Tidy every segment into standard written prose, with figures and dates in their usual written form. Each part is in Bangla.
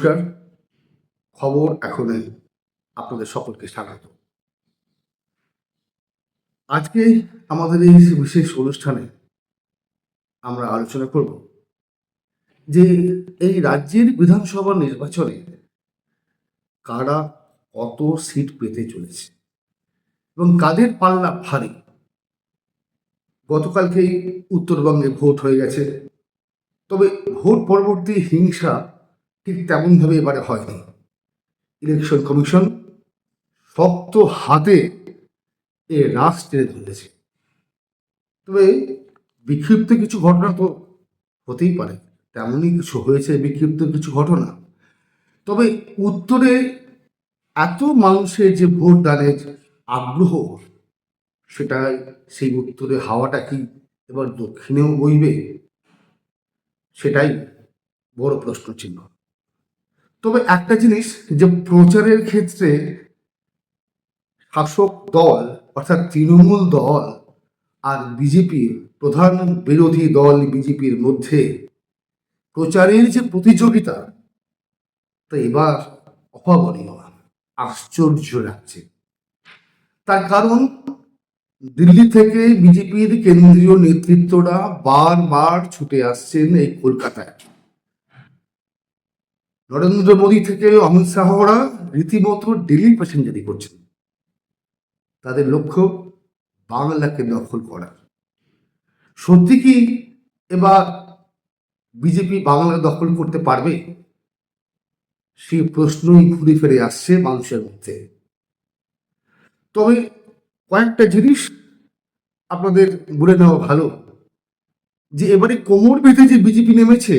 নমস্কার। খবর এখনে আপনাদের সকলকে স্বাগত। আজকে আমাদের এই বিশেষ অনুষ্ঠানে আমরা আলোচনা করব যে এই রাজ্যের বিধানসভা নির্বাচনে কারা কত সিট পেতে চলেছে এবং কাদের পাল্লা ভারী। গতকালকেই উত্তরবঙ্গে ভোট হয়ে গেছে, তবে ভোট পরবর্তী হিংসা ঠিক তেমনভাবে এবারে হয়নি। ইলেকশন কমিশন শক্ত হাতে এ রাশ টেনে ধরেছে। তবে বিক্ষিপ্ত কিছু ঘটনা তো হতেই পারে, তেমনই কিছু হয়েছে বিক্ষিপ্ত কিছু ঘটনা। তবে উত্তরে এত মানুষের যে ভোট দানের আগ্রহ, সেটাই সেই উত্তরে হাওয়াটা কি এবার দক্ষিণেও বইবে, সেটাই বড় প্রশ্ন চিহ্ন। তবে একটা জিনিস, যে প্রচারের ক্ষেত্রে শাসক দল অর্থাৎ তৃণমূল দল আর বিজেপির প্রধান বিরোধী দল বিজেপির মধ্যে প্রচারের যে প্রতিযোগিতা, তা এবার অভাবনীয়, আশ্চর্য লাগছে। তার কারণ দিল্লি থেকে বিজেপির কেন্দ্রীয় নেতৃত্বরা বারবার ছুটে আসছেন এই কলকাতায়। নরেন্দ্র মোদী থেকে অমিত শাহরা রীতিমতো ডেলি প্যাসেঞ্জারি করছেন। তাদের লক্ষ্য বাংলাকে দখল করা। সত্যি কি এবার বিজেপি বাংলা দখল করতে পারবে? সেই প্রশ্নই ঘুরে ফিরে আসছে মানুষের মধ্যে। তবে কয়েকটা জিনিস আপনাদের বলে নেওয়া ভালো, যে এবারে কোমর বেঁধে যে বিজেপি নেমেছে,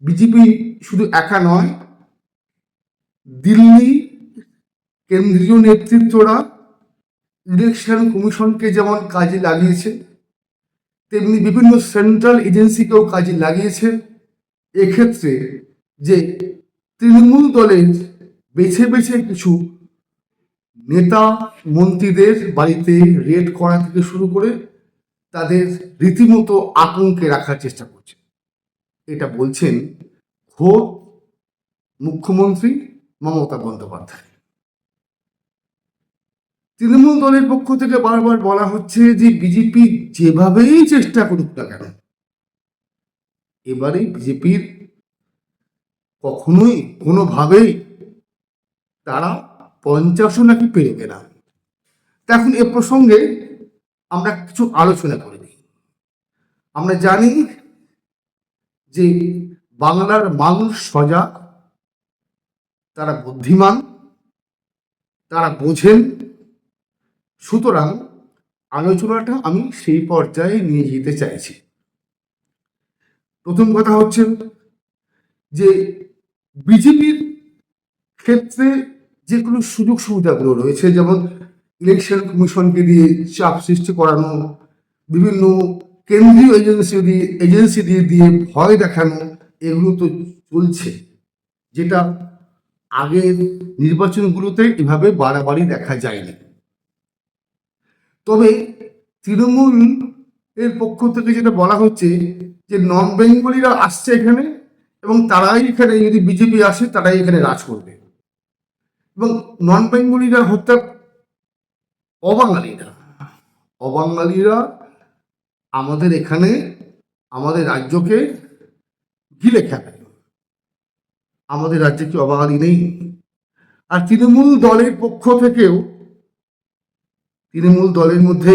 বিজেপি শুধু একা নয়, দিল্লি কেন্দ্রীয় নেতৃত্বরা ইলেকশন কমিশনকে যেমন কাজে লাগিয়েছে, তেমনি বিভিন্ন সেন্ট্রাল এজেন্সিকেও কাজে লাগিয়েছে। এক্ষেত্রে যে তৃণমূল দলের বেছে বেছে কিছু নেতা মন্ত্রীদের বাড়িতে রেড করা থেকে শুরু করে তাদের রীতিমতো আতঙ্কে রাখার চেষ্টা করছে। এটা বলছেন খোদ মুখ্যমন্ত্রী মমতা বন্দ্যোপাধ্যায়। তৃণমূল দলের পক্ষ থেকে বারবার বলা হচ্ছে যে বিজেপি যেভাবেই চেষ্টা করুক না কেন, এবারে বিজেপির কখনোই কোনোভাবেই তারা 50 নাকি পেরোবে না। এখন এ প্রসঙ্গে আমরা কিছু আলোচনা করে নিই। আমরা জানি যে বাংলার মানুষ সজাগ, তারা বুদ্ধিমান, তারা বোঝেন। সুতরাং আলোচনাটা আমি সেই পর্যায়ে নিয়ে যেতে চাইছি। প্রথম কথা হচ্ছে যে বিজেপির ক্ষেত্রে যে কোনো সুযোগ সুবিধাগুলো রয়েছে, যেমন ইলেকশন কমিশনকে দিয়ে চাপ সৃষ্টি করানো, বিভিন্ন কেন্দ্রীয় এজেন্সি দিয়ে ভয় দেখানো, এগুলো তো চলছে, যেটা আগের নির্বাচনগুলোতে এভাবে বাড়াবাড়ি দেখা যায়নি। তবে তৃণমূল এর পক্ষ থেকে যেটা বলা হচ্ছে যে নন বেঙ্গলিরা আসছে এখানে, এবং তারাই এখানে, যদি বিজেপি আসে তারাই এখানে রাজ করবে। এবং নন বেঙ্গলিরা হত্যা অবাঙালিরা আমাদের এখানে, আমাদের রাজ্যকে গিলে খাবে। আমাদের রাজ্যে কি অবাঙালি নেই? আর তৃণমূল দলের পক্ষ থেকেও, তৃণমূল দলের মধ্যে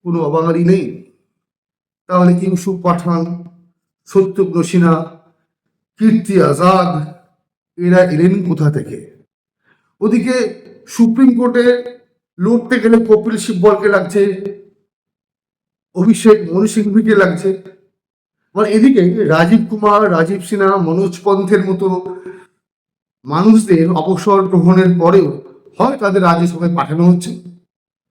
কোনো অবাঙালি নেই। তাহলে ইউসুফ পাঠান, শত্রুঘ্ন সিনহা, কীর্তি আজাদ, এরা এলেন কোথা থেকে? ওদিকে সুপ্রিম কোর্টে লড়তে গেলে কপিল সিব্বলকে লাগছে, অভিষেক মনু সিংভিকে লাগছে। মানে এদিকে রাজীব কুমার, রাজীব সিনহা, মনোজ পন্থের মতো মানুষদের অবসর গ্রহণের পরেও হয় তাদের রাজ্যসভায় পাঠানো হচ্ছে,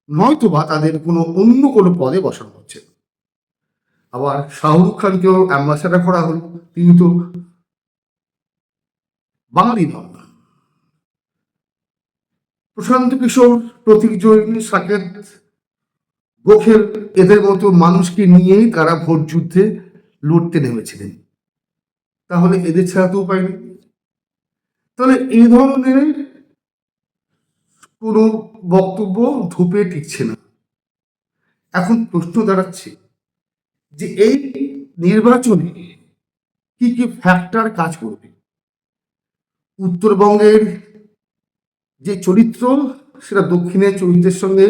নয়তো বা তাদের অন্য কোনো পদে বসানো হচ্ছে। আবার শাহরুখ খানকেও অ্যাম্বাসাডার করা হলো, তিনি তো বাঙালি নন। প্রশান্ত কিশোর, প্রতীক জৈন, সাকেত গোখেল, এদের মতো মানুষকে নিয়েই তারা ভোট যুদ্ধে লড়তে নেমেছিলেন। তাহলে এদের ছাড়া তো উপায় নেই। তাহলে এই ধরনের কোনো বক্তব্য ধূপে টিকছে না। এখন প্রশ্ন দাঁড়াচ্ছে যে এই নির্বাচনে কি কি ফ্যাক্টর কাজ করবে। উত্তরবঙ্গের যে চরিত্র সেটা দক্ষিণের চরিত্রের সঙ্গে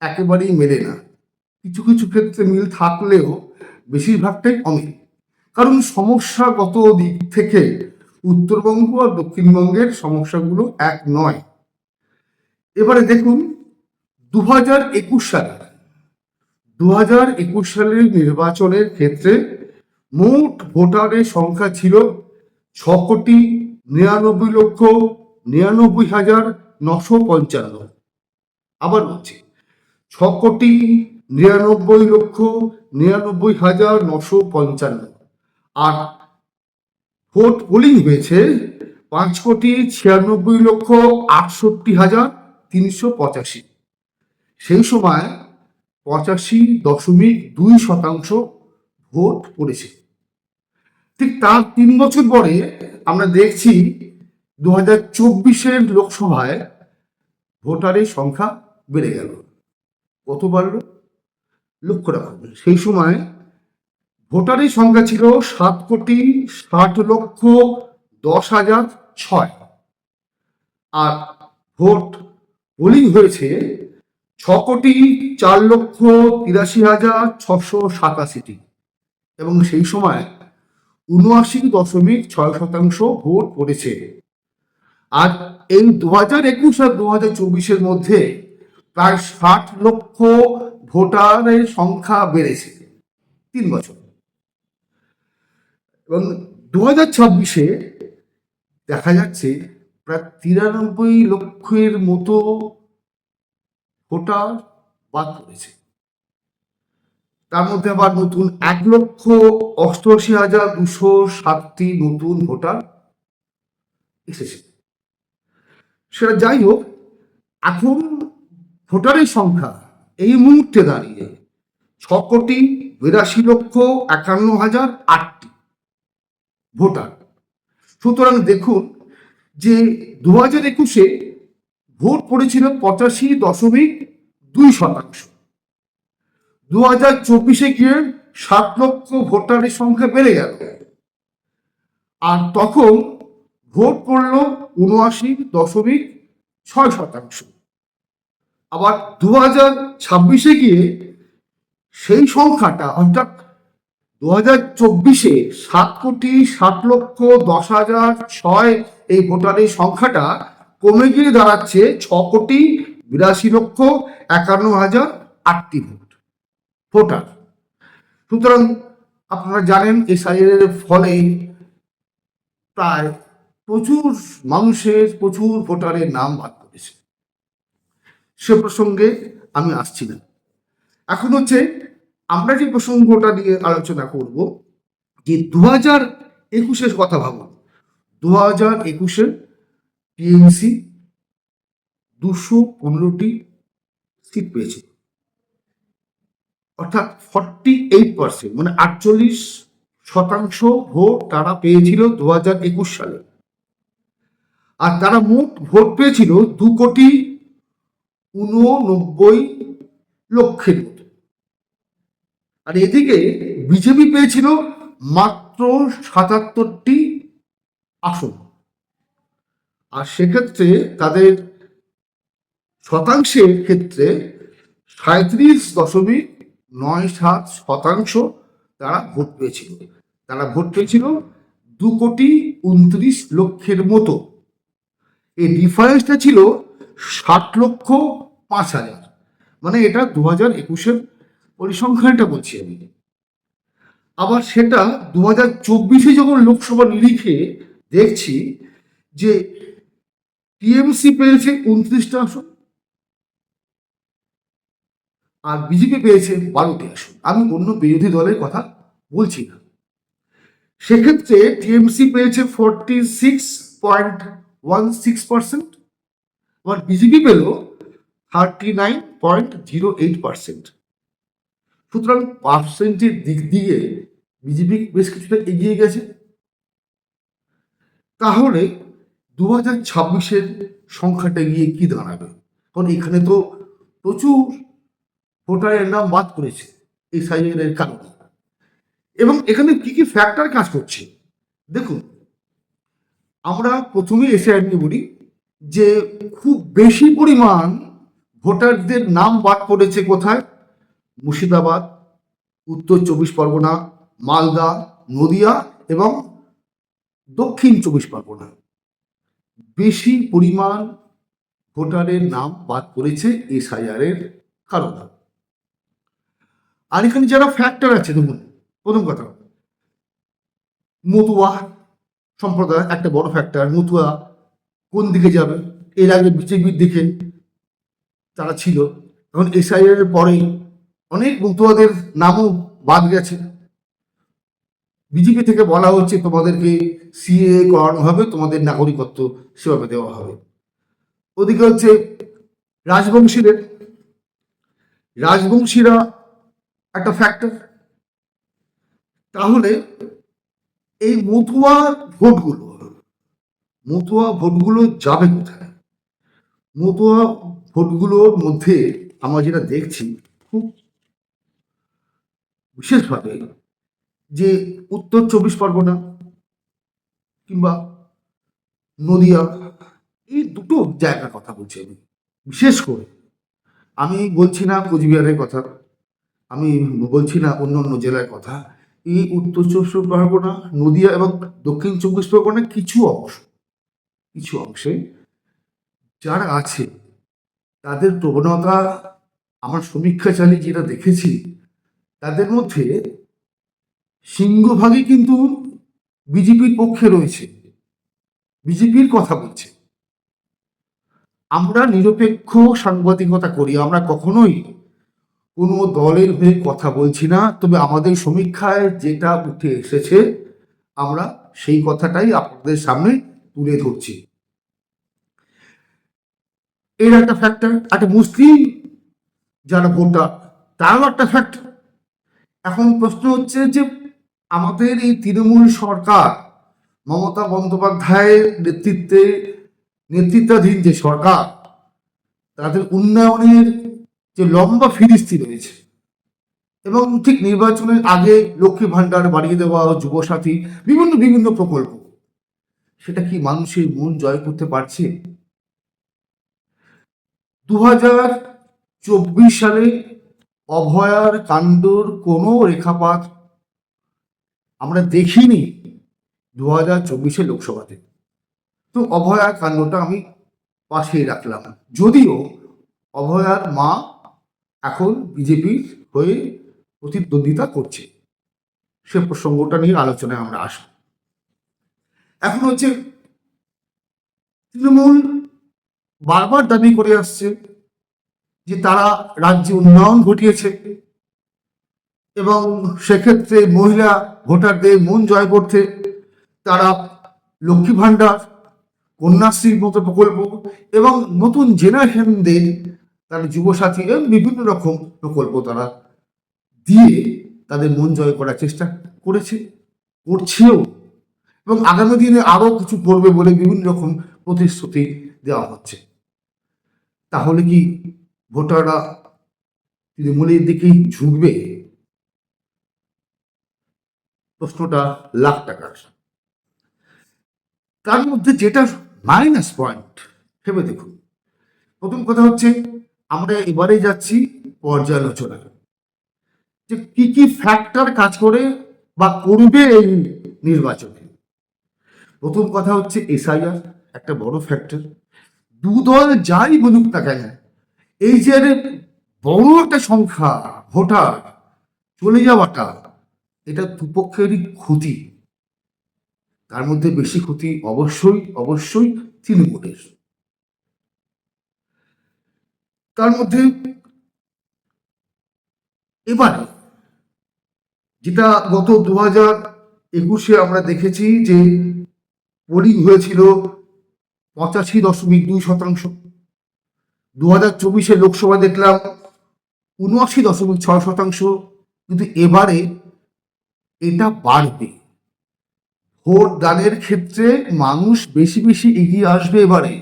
একেবারেই মেলে না। কিছু কিছু ক্ষেত্রে মিল থাকলেও বেশিরভাগটাই অমিল, কারণ সমস্যাগত দিক থেকে উত্তরবঙ্গ আর দক্ষিণবঙ্গের সমস্যাগুলো এক নয়। এবারে দেখুন 2021 সালে 2021 সালের নির্বাচনের ক্ষেত্রে মোট ভোটারের সংখ্যা ছিল 6,99,99,955। আবার বলছি 6,99,99,955। আর ভোট পোলিং হয়েছে 5,96,68,385। সেই সময় 85.2% ভোট পড়েছে। ঠিক তার 3 বছর পরে আমরা দেখছি 2024 লোকসভায় ভোটারের সংখ্যা বেড়ে গেল। কত বাড়ল লক্ষ্য রাখুন। সেই সময় ভোটারের সংখ্যা ছিল 7,60,10,006। আর ভোট পোলিং হয়েছে 6,04,83,687। এবং সেই সময় 79.6% ভোট পড়েছে। আর এই 2021 আর 2024 মধ্যে প্রায় 60 লক্ষ ভোটারের সংখ্যা বেড়েছে 3 বছর। এবং 2026 দেখা যাচ্ছে প্রায় 93 লক্ষের মতো ভোটার বাদ পড়েছে। তার মধ্যে আবার নতুন 1,88,207টি নতুন ভোটার এসেছে। সেটা যাই হোক, এখন ভোটারের সংখ্যা এই মুহূর্তে দাঁড়িয়ে 6,82,51,008টি ভোটার। সুতরাং দেখুন যে 2021 ভোট পড়েছিল 85.2%। 2024 গিয়ে 7 লক্ষ ভোটারের সংখ্যা বেড়ে গেল। আর তখন ভোট পড়ল 79.6%। আবার 2026 গিয়ে সেই সংখ্যাটা, অর্থাৎ 2024 7,60,10,006 এই ভোটারের সংখ্যাটা কমে গিয়ে দাঁড়াচ্ছে 6,82,51,008টি ভোটার। সুতরাং আপনারা জানেন এসআইআর এর ফলে প্রায় প্রচুর মানুষের, প্রচুর ভোটারের নাম বাদ পড়েছে। সে প্রসঙ্গে আমি আসছি না। এখন হচ্ছে আমরা যে প্রসঙ্গটা নিয়ে আলোচনা করব যে 2021 কথা ভাবুন। 2021 টিএমসি 215টি সিট পেয়েছে, অর্থাৎ 48%, মানে 48% ভোট তারা পেয়েছিল 2021 সালে। আর তারা মোট ভোট পেয়েছিল 2,89,00,000 মতো। আর এদিকে বিজেপি পেয়েছিল মাত্র 77টি আসন। আর সেক্ষেত্রে তাদের শতাংশের ক্ষেত্রে 37.97% তারা ভোট পেয়েছিল। তারা ভোট পেয়েছিল 2,29,00,000 মতো। এই ডিফারেন্সটা ছিল 60,05,000। মানে এটা 2021 পরিসংখ্যানটা বলছি আমি। আবার সেটা 2024 যখন লোকসভা নিরিখে দেখছি যে টিএমসি পেয়েছে 29টা আসন আর বিজেপি পেয়েছে 12টি আসন। আমি অন্য বিরোধী দলের কথা বলছি না। সেক্ষেত্রে টিএমসি পেয়েছে 46.16%, আবার বিজেপি পেল 39.08%। সুতরাং পার্সেন্টের দিক দিয়ে বিজেপি বেশ কিছুটা এগিয়ে গেছে। তাহলে 2026-এর সংখ্যাটা গিয়ে কি দাঁড়াবে? কারণ এখানে তো প্রচুর ভোটারের নাম বাদ করেছে এই সাইজের কারণে। এবং এখানে কি কি ফ্যাক্টর কাজ করছে দেখুন, আমরা প্রথমেই এসআইআর নিয়ে বলি যে খুব বেশি পরিমাণ ভোটারদের নাম বাদ পড়েছে কোথায়? মুর্শিদাবাদ, উত্তর 24 পরগনা, মালদা, নদিয়া এবং দক্ষিণ 24 পরগনা। বেশি পরিমাণ ভোটারের নাম বাদ পড়েছে এসআইআর কারণে। আর এখানে যারা ফ্যাক্টর আছে দেখুন, প্রথম কথা মতুয়া সম্প্রদায় একটা বড় ফ্যাক্টর। মতুয়া কোন দিকে যাবে? এর আগে বিজেপির দিকে তারা ছিল, এখন এসআইআর পরে অনেক মতুয়াদের নামও বাদ গেছে। বিজেপি থেকে বলা হচ্ছে তোমাদেরকে সিএ করানো হবে, তোমাদের নাগরিকত্ব সেভাবে দেওয়া হবে। ওদিকে হচ্ছে রাজবংশীরা একটা ফ্যাক্টর। তাহলে এই মতুয়া ভোটগুলো যাবে কোথায়? মতুয়া ভোটগুলোর মধ্যে আমরা যেটা দেখছি খুব বিশেষভাবে যে উত্তর 24 পরগনা কিংবা নদিয়া, এই দুটো জায়গার কথা বলছি আমি বিশেষ করে। আমি বলছি না কোচবিহারের কথা, আমি বলছি না অন্য অন্য জেলার কথা। এই উত্তর 24 পরগনা, নদিয়া এবং দক্ষিণ 24 পরগনা কিছু অংশে যারা আছে তাদের প্রবণতা আমার সমীক্ষা চালিয়ে যেটা দেখেছি, তাদের মধ্যে সিংহভাগই কিন্তু বিজেপির পক্ষে রয়েছে, বিজেপির কথা বলছে। আমরা নিরপেক্ষ সাংবাদিকতা করি, আমরা কখনোই কোনো দলের হয়ে কথা বলছি না, তবে আমাদের সমীক্ষায় যেটা উঠে এসেছে আমরা সেই কথাটাই আপনাদের সামনে তুলে ধরছি। এর একটা ফ্যাক্টর, একটা মুসলিম যারা ভোটার তারও একটা ফ্যাক্টর। এখন প্রশ্ন হচ্ছে যে আমাদের এই তৃণমূল সরকার, মমতা বন্দ্যোপাধ্যায়ের নেতৃত্বাধীন যে সরকার, তাদের উন্নয়নের যে লম্বা ফিরিস্তি রয়েছে এবং ঠিক নির্বাচনের আগে লক্ষ্মী ভাণ্ডার বাড়িয়ে দেওয়া, যুবসাথী, বিভিন্ন প্রকল্প, সেটা কি মানুষের মন জয় করতে পারছে? 2024 সালে অভয়ার কাণ্ডর কোনো রেখাপাত আমরা দেখিনি 2024 লোকসভাতে। তো অভয়ার কাণ্ডটা আমি পাশেই রাখলাম, যদিও অভয়ার মা এখন বিজেপির হয়ে প্রতিদ্বন্দ্বিতা করছে, সে প্রসঙ্গটা নিয়ে আলোচনায় আমরা আসব। এখন হচ্ছে তৃণমূল বারবার দাবি করে আসছে যে তারা রাজ্যে উন্নয়ন ঘটিয়েছে এবং সেক্ষেত্রে মহিলা ভোটারদের মন জয় করতে তারা লক্ষ্মী ভাণ্ডার, কন্যাশ্রীর মতো প্রকল্প এবং নতুন জেনারেশনদের তারা যুবসাথী এবং বিভিন্ন রকম প্রকল্প তারা দিয়ে তাদের মন জয় করার চেষ্টা করছেও এবং আগামী দিনে আরো কিছু করবে বলে বিভিন্ন রকম প্রতিশ্রুতি দেওয়া হচ্ছে। তাহলে কি ভোটাররা তৃণমূলের দিকেই ঝুঁকবে? প্রশ্নটা লাখ টাকার। তার মধ্যে যেটা মাইনাস পয়েন্ট ভেবে দেখুন, প্রথম কথা হচ্ছে আমরা এবারে যাচ্ছি পর্যালোচনা, যে কি কি ফ্যাক্টর কাজ করে বা করবে এই নির্বাচনে। প্রথম কথা হচ্ছে এসআইআর একটা বড় ফ্যাক্টর। দুদল যাই বলুক না কেন, এই যে বড় একটা সংখ্যা ভোটার চলে যাওয়াটা, এটা দুপক্ষেরই ক্ষতি। তার মধ্যে বেশি ক্ষতি অবশ্যই তৃণমূলের। তার মধ্যে এবারে যেটা গত 2021 আমরা দেখেছি যে পোলিং হয়েছিল 85.2%, 2024 লোকসভা দেখলাম 79.6%, কিন্তু এবারে এটা বাড়বে। ভোট দানের ক্ষেত্রে মানুষ বেশি বেশি এগিয়ে আসবে এবারে,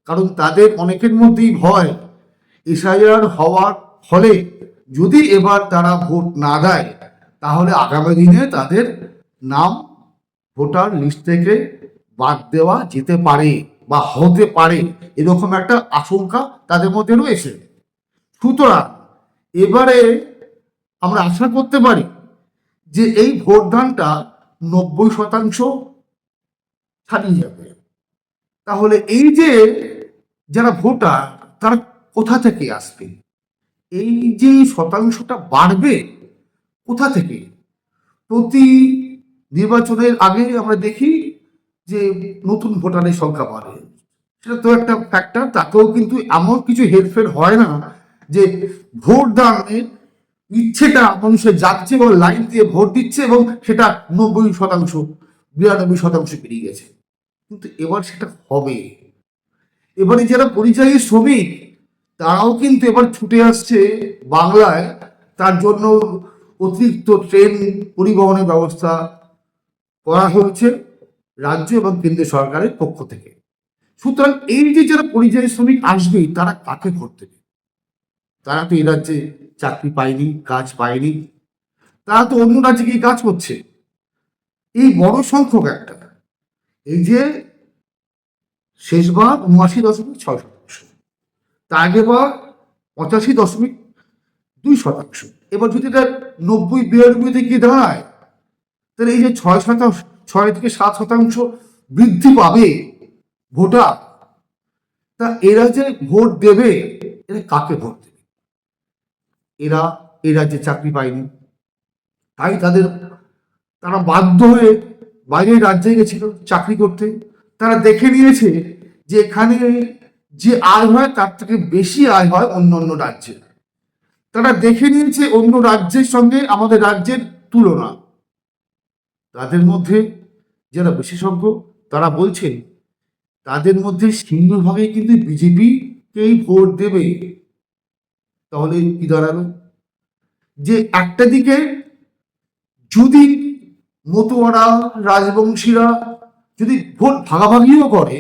কারণ তাদের অনেকের মধ্যেই ভয় এসআইআর হওয়ার ফলে যদি এবার তারা ভোট না দেয় তাহলে আগামী দিনে তাদের নাম ভোটার লিস্ট থেকে বাদ দেওয়া যেতে পারে বা হতে পারে, এরকম একটা আশঙ্কা তাদের মধ্যে রয়েছে। সুতরাং এবারে আমরা আশা করতে পারি যে এই ভোটদানটা 90% ছাড়িয়ে যাবে। তাহলে এই যে যারা ভোটার তারা কোথা থেকে আসবে, এই যে শতাংশটা বাড়বে কোথা থেকে? প্রতি নির্বাচনের আগে আমরা দেখি যে নতুন ভোটারের সংখ্যা বাড়ে, সেটা তো একটা ফ্যাক্টর। তাতেও কিন্তু এমন কিছু হেরফের হয় না যে ভোট দানের ইচ্ছেটা মানুষের যাচ্ছে এবং লাইন দিয়ে ভোট দিচ্ছে এবং সেটা 90%, 92% পেরিয়ে গেছে। কিন্তু এবার সেটা হবে। এবারে যারা পরিযায়ী শ্রমিক তারাও কিন্তু এবার ছুটে আসছে বাংলায়, তার জন্য অতিরিক্ত ট্রেন পরিবহনের ব্যবস্থা করা হয়েছে রাজ্য এবং কেন্দ্র সরকারের পক্ষ থেকে। সুতরাং এই যে যারা পরিযায়ী শ্রমিক আসবে তারা কাকে ভোট দেবে? তারা তো এই রাজ্যে চাকরি পায়নি, কাজ পায়নি, তারা তো অন্য রাজ্যে গিয়ে কাজ করছে। এই বড় সংখ্যক একটা, এই যে শেষবার 79.6%, তার আগেবার 85.2%, এবার যদি এটা 90-92 গিয়ে দাঁড়ায় তাহলে এই যে 6%, 6 থেকে 7% বৃদ্ধি পাবে ভোটার, তা এরা যে ভোট দেবে এরা কাকে ভোট দেবে? এরা এই রাজ্যে চাকরি পায়নি, তাই তারা বাধ্য হয়ে বাইরের রাজ্যে গেছিল চাকরি করতে। তারা দেখে নিয়েছে যে এখানে যে আয় হয় তার থেকে বেশি আয় হয় অন্য অন্য রাজ্যে। তারা দেখে নিয়েছে অন্য রাজ্যের সঙ্গে আমাদের রাজ্যের তুলনা। তাদের মধ্যে যারা বিশেষজ্ঞ তারা বলছেন তাদের মধ্যে সিংহভাগে কিন্তু বিজেপিকেই ভোট দেবে। তাহলে কি দাঁড়ালো? যে একটা দিকে যদি মতুয়ারা, রাজবংশীরা যদি ভোট ভাগাভাগিও করে,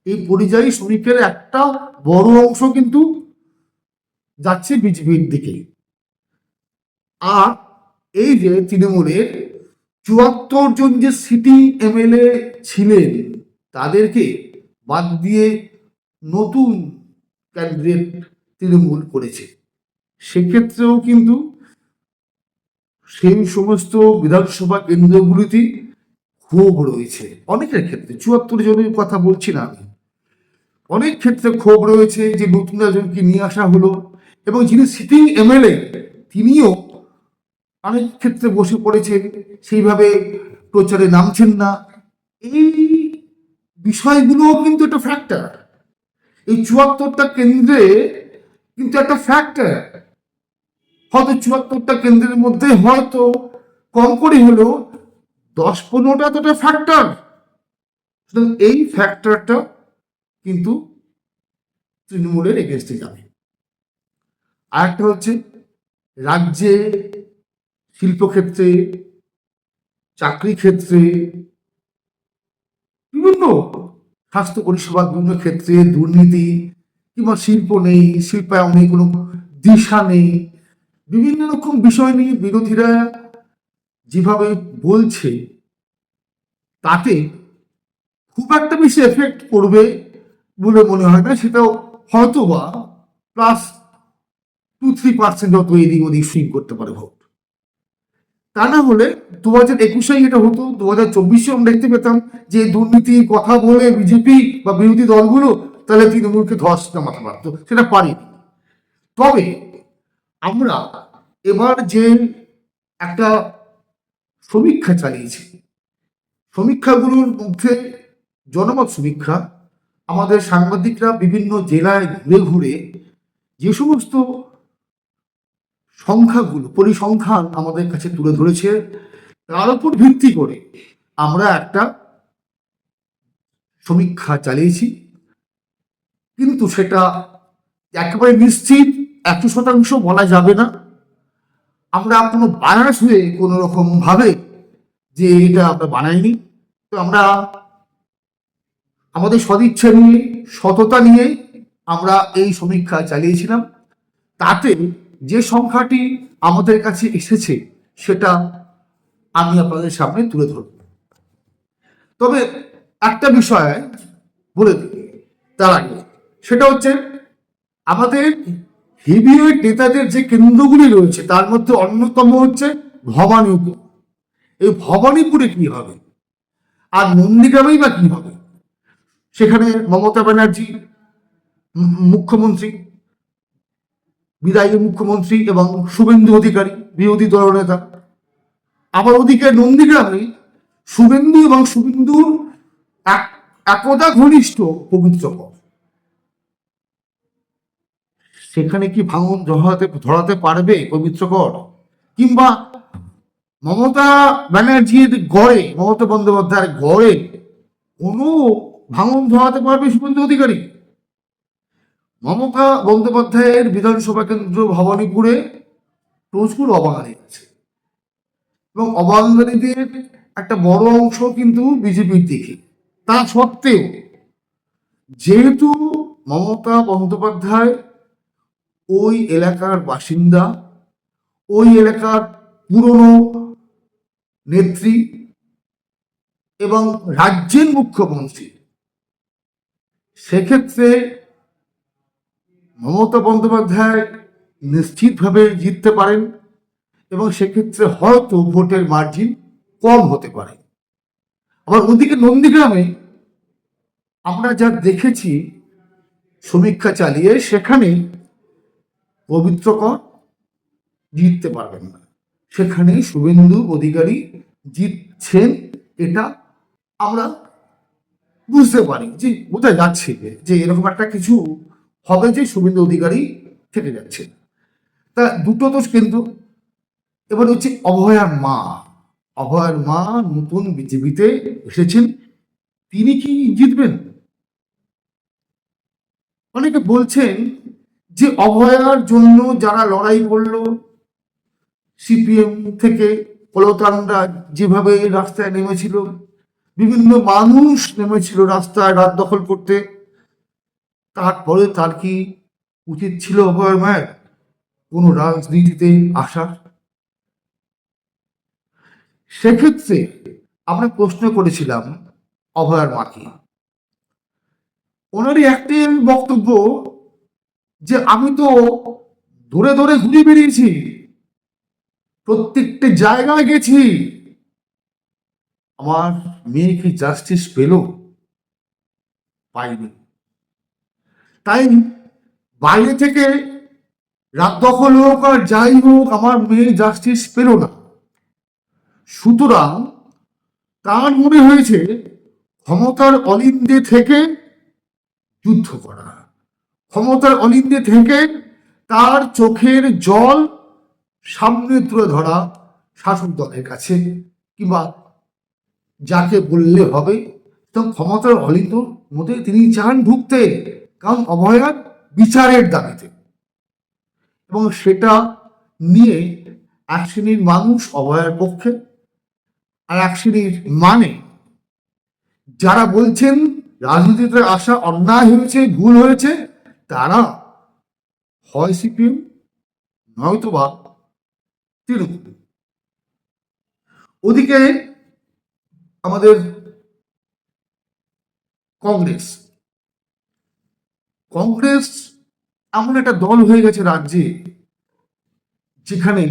এই পরিযায়ী শ্রমিকের একটা বড় অংশ কিন্তু যাচ্ছে বিজেপির দিকে। আর এই যে তৃণমূলের 74 জন যে সিটিং এমএলএ ছিলেন তাদেরকে বাদ দিয়ে নতুন ক্যান্ডিডেট তৃণমূল করেছে, সেক্ষেত্রেও কিন্তু সেই সমস্ত বিধানসভা কেন্দ্রগুলিতে ক্ষোভ রয়েছে অনেকের ক্ষেত্রে। 74 জনের কথা বলছি না আমি, অনেক ক্ষেত্রে ক্ষোভ রয়েছে যে নতুন একজনকে নিয়ে আসা হলো এবং যিনি সিটিং এমএলএ তিনিও অনেক ক্ষেত্রে বসে পড়েছেন, সেইভাবে প্রচারে নামছেন না। এই বিষয়গুলোও কিন্তু একটা ফ্যাক্টর। এই 74টা কেন্দ্রে কিন্তু একটা ফ্যাক্টর। হয়তো 74টা কেন্দ্রের মধ্যে হয়তো কম করে হলেও 10-15টা তো একটা ফ্যাক্টর। সুতরাং এই ফ্যাক্টরটা কিন্তু তৃণমূলের এগেনস্টে যাবে। আর একটা হচ্ছে রাজ্যে শিল্পক্ষেত্রে, চাকরি ক্ষেত্রে, বিভিন্ন স্বাস্থ্য পরিষেবা বিভিন্ন ক্ষেত্রে দুর্নীতি, কিংবা শিল্প নেই, শিল্পায়নে কোনো দিশা নেই, বিভিন্ন রকম বিষয় নিয়ে বিরোধীরা যেভাবে বলছে তাতে খুব একটা বেশি এফেক্ট করবে বলে মনে হয় না। সেটাও হয়তো বা +2-3% যত এদিক ওদিক সুইং করতে পারে ভোট। তা না হলে 2021-এ এটা হতো, 2024-এ আমরা দেখতে পেতাম যে দুর্নীতির কথা বলে বিজেপি বা বিরোধী দলগুলো তাহলে তৃণমূলকে ধস নামাতে পারত, সেটা পারিনি। তবে আমরা এবার যে একটা সমীক্ষা চালিয়েছি, সমীক্ষাগুলোর মধ্যে জনমত সমীক্ষা, আমাদের সাংবাদিকরা বিভিন্ন জেলায় ঘুরে ঘুরে যে সমস্ত সংখ্যাগুলো, পরিসংখ্যান আমাদের কাছে তুলে ধরেছে, তার উপর ভিত্তি করে আমরা একটা সমীক্ষা চালিয়েছি। কিন্তু সেটা একেবারে নিশ্চিত 100% বলা যাবে না। আমরা কোনো বায়াস হয়ে কোনো রকম ভাবে যে এটা আমরা বানাইনি, তো আমরা আমাদের সদিচ্ছা নিয়ে, সততা নিয়ে আমরা এই সমীক্ষা চালিয়েছিলাম। তাতে যে সংখ্যাটি আমাদের কাছে এসেছে সেটা আমি আপনাদের সামনে তুলে ধরব। তবে একটা বিষয় বলে দিই তার আগে, সেটা হচ্ছে আমাদের হেভিওয়েট নেতাদের যে কেন্দ্রগুলি রয়েছে তার মধ্যে অন্যতম হচ্ছে ভবানীপুর। এই ভবানীপুরে কি হবে, আর নন্দীগ্রামেই বা কি হবে? সেখানে মমতা ব্যানার্জি মুখ্যমন্ত্রী, বিদায়ী মুখ্যমন্ত্রী, এবং শুভেন্দু অধিকারী বিরোধী দলনেতা। আবার ওদিকে নন্দীগ্রামে শুভেন্দু এবং শুভেন্দুর একদা ঘনিষ্ঠ পবিত্র কর। সেখানে কি ভাঙন ধরাতে পারবে পবিত্র কর? কিংবা মমতা ব্যানার্জির গড়ে, মমতা বন্দ্যোপাধ্যায়ের গড়ে কোনো ভাঙন ধরাতে পারবে শুভেন্দু অধিকারী? মমতা বন্দ্যোপাধ্যায়ের বিধানসভা কেন্দ্র ভবানীপুরে প্রচুর অবাঙালি আছে, এবং অবাঙালিদের একটা বড় অংশ কিন্তু বিজেপির দিকে। তা সত্ত্বেও যেহেতু মমতা বন্দ্যোপাধ্যায় ওই এলাকার বাসিন্দা, ওই এলাকার পুরনো নেত্রী এবং রাজ্যের মুখ্যমন্ত্রী, সেক্ষেত্রে মমতা বন্দ্যোপাধ্যায় নিশ্চিতভাবে জিততে পারেন, এবং সেক্ষেত্রে হয়তো ভোটের মার্জিন কম হতে পারে। আবার ওদিকে নন্দীগ্রামে আমরা যা দেখেছি সমীক্ষা চালিয়ে, সেখানে পবিত্র কর জিততে পারবেন না, সেখানে শুভেন্দু অধিকারী জিতছেন। এটা আমরা বুঝতে পারি, যে বোঝা যাচ্ছে যে এরকম একটা কিছু হবে, যে শুভেন্দু অধিকারী থেকে যাচ্ছে। তা দুটো দোষ কিন্তু। এবার হচ্ছে অভয়ার মা। অভয়ার মা নতুন বিজেপিতে এসেছেন, তিনি কি জিতবেন? অনেকে বলছেন যে অভয়ার জন্য যারা লড়াই করলো, সিপিএম থেকে পলতানরা যেভাবে রাস্তায় নেমেছিল, বিভিন্ন মানুষ নেমেছিল রাস্তায় রাত দখল করতে, তারপরে তার কি উচিত ছিল অভয়ার মায়ের কোনো রাজনীতিতে আসার? সেক্ষেত্রে আমরা প্রশ্ন করেছিলাম অভয়ার মাকে। ওনারই একটি বক্তব্য যে আমি তো দূরে দূরে ঘুরে বেরিয়েছি, প্রত্যেকটা জায়গায় গেছি, আমার মেয়ে কি জাস্টিস পেল? পাইনি। তাই বাইরে থেকে রাত দখল হোক আর যাই হোক, আমার মেয়ে জাস্টিস পেল না। সুতরাং তার মনে হয়েছে ক্ষমতার অলিন্দে থেকে যুদ্ধ করা, ক্ষমতার অলিন্দে থেকে তার চোখের জল সামনে তুলে ধরা শাসক দলের কাছে, কিংবা যাকে বললে হবে, তো ক্ষমতার অলিন্দর মধ্যে তিনি চান ঢুকতে, কারণ অভয়ার বিচারের দাবিতে। এবং সেটা নিয়ে এক শ্রেণীর মানুষ অভয়ার পক্ষে, আর এক শ্রেণীর মানে যারা বলছেন রাজনীতিতে আসা অন্যায় হয়েছে, ভুল হয়েছে, তারা হয় সিপিএম নয়তোবা তৃণমূল। ওদিকে আমাদের কংগ্রেস এমন একটা দল হয়ে গেছে রাজ্যে, যেখানে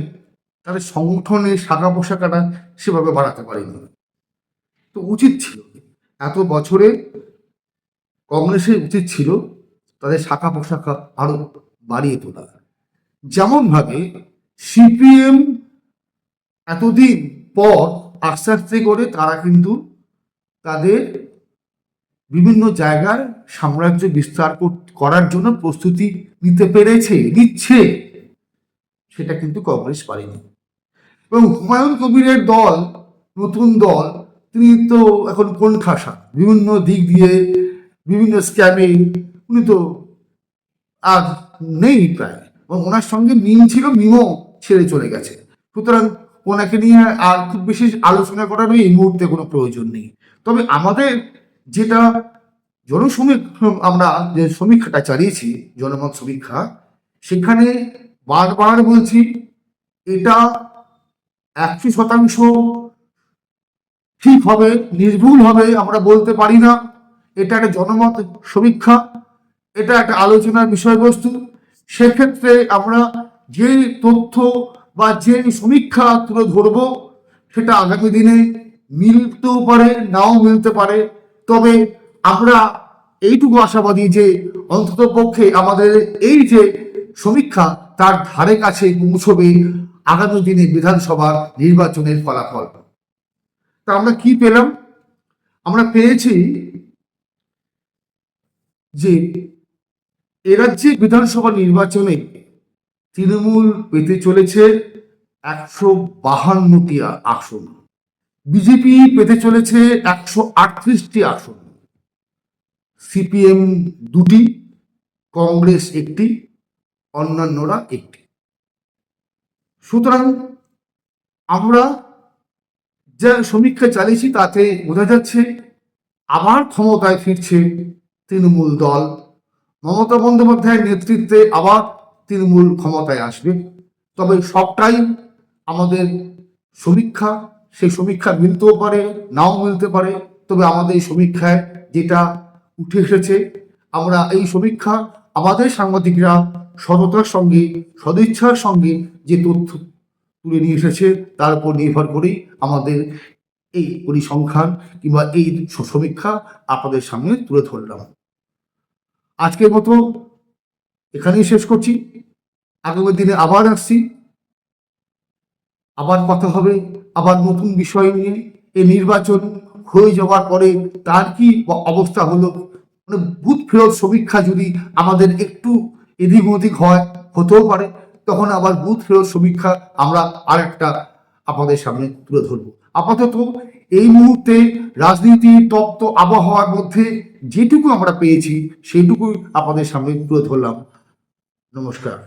তাদের সংগঠনের শাখা পোশাকাটা সেভাবে বাড়াতে পারেনি। তো উচিত ছিল, এত বছরে কংগ্রেসের উচিত ছিল তাদের শাখা পোশাকা আরো বাড়িয়ে তোলা। যেমন ভাবে সিপিএম এতদিন পর আস্তে আস্তে করে তারা কিন্তু তাদের বিভিন্ন জায়গায় সাম্রাজ্য বিস্তার করার জন্য প্রস্তুতি নিচ্ছে, সেটা কিন্তু কংগ্রেস পারেনি। এবং হুমায়ুন কবিরের দল, নতুন দল, তিনি তো এখন কোণঠাসা বিভিন্ন দিক দিয়ে, বিভিন্ন স্ক্যামে উনি তো আর নেই প্রায়, এবং ওনার সঙ্গে মিম ছিল, মিমও ছেড়ে চলে গেছে। সুতরাং ওনাকে নিয়ে আর খুব বেশি আলোচনা করার এই মুহূর্তে কোনো প্রয়োজন নেই। তবে আমাদের যেটা আমরা যে সমীক্ষাটা চালিয়েছি, জনমত সমীক্ষা, সেখানে বারবার বলছি এটা 100% ঠিক হবে, নির্ভুল হবে আমরা বলতে পারি না। এটা একটা জনমত সমীক্ষা, এটা একটা আলোচনার বিষয়বস্তু। সেক্ষেত্রে আমরা যে তথ্য বা যে সমীক্ষা তুলে ধরবো সেটা আগামী দিনে মিলতেও পারে, নাও মিলতে পারে। তবে আমরা এইটুকু আশাবাদী যে অন্তত পক্ষে আমাদের এই যে সমীক্ষা তার ধারে কাছে পৌঁছবে আগামী দিনে বিধানসভা নির্বাচনের ফলাফল। তা আমরা কি পেলাম? আমরা পেয়েছি যে এ রাজ্যে বিধানসভা নির্বাচনে তৃণমূল পেতে চলেছে 152টি আসন, বিজেপি পেতে চলেছে 138টি আসন, সিপিএম 2টি, কংগ্রেস 1টি, অন্যান্যরা 1টি। সুতরাং আমরা যা সমীক্ষা চালিয়েছি তাতে বোঝা যাচ্ছে আবার ক্ষমতায় ফিরছে তৃণমূল দল। মমতা বন্দ্যোপাধ্যায়ের নেতৃত্বে আবার তৃণমূল ক্ষমতায় আসবে। তবে সবটাই আমাদের সমীক্ষা, সেই সমীক্ষা মিলতেও পারে, নাও মিলতে পারে। তবে আমাদের এই সমীক্ষায় যেটা উঠে এসেছে, আমরা এই সমীক্ষা আমাদের সাংবাদিকরা সততার সঙ্গে, সদিচ্ছার সঙ্গে যে তথ্য তুলে নিয়ে এসেছে তার উপর নির্ভর করেই আমাদের এই পরিসংখ্যান কিংবা এই সমীক্ষা আপনাদের সামনে তুলে ধরলাম। আজকের মতো এখানেই শেষ করছি। আগামী দিনে আবার আসছি, আবার কথা হবে, আবার নতুন বিষয় নিয়ে। এই নির্বাচন হয়ে যাওয়ার পরে তার কি অবস্থা হলো, মানে বুথ ফেরত সমীক্ষা যদি আমাদের একটু এদিক ওদিক হয়, হতেও পারে, তখন আবার বুথ ফেরত সমীক্ষা আমরা আর একটা আপনাদের সামনে তুলে ধরবো। আপাতত এই মুহূর্তে রাজনীতি তপ্ত আবহাওয়ার মধ্যে যেটুকু আমরা পেয়েছি সেইটুকুই আপনাদের সামনে তুলে ধরলাম। নমস্কার।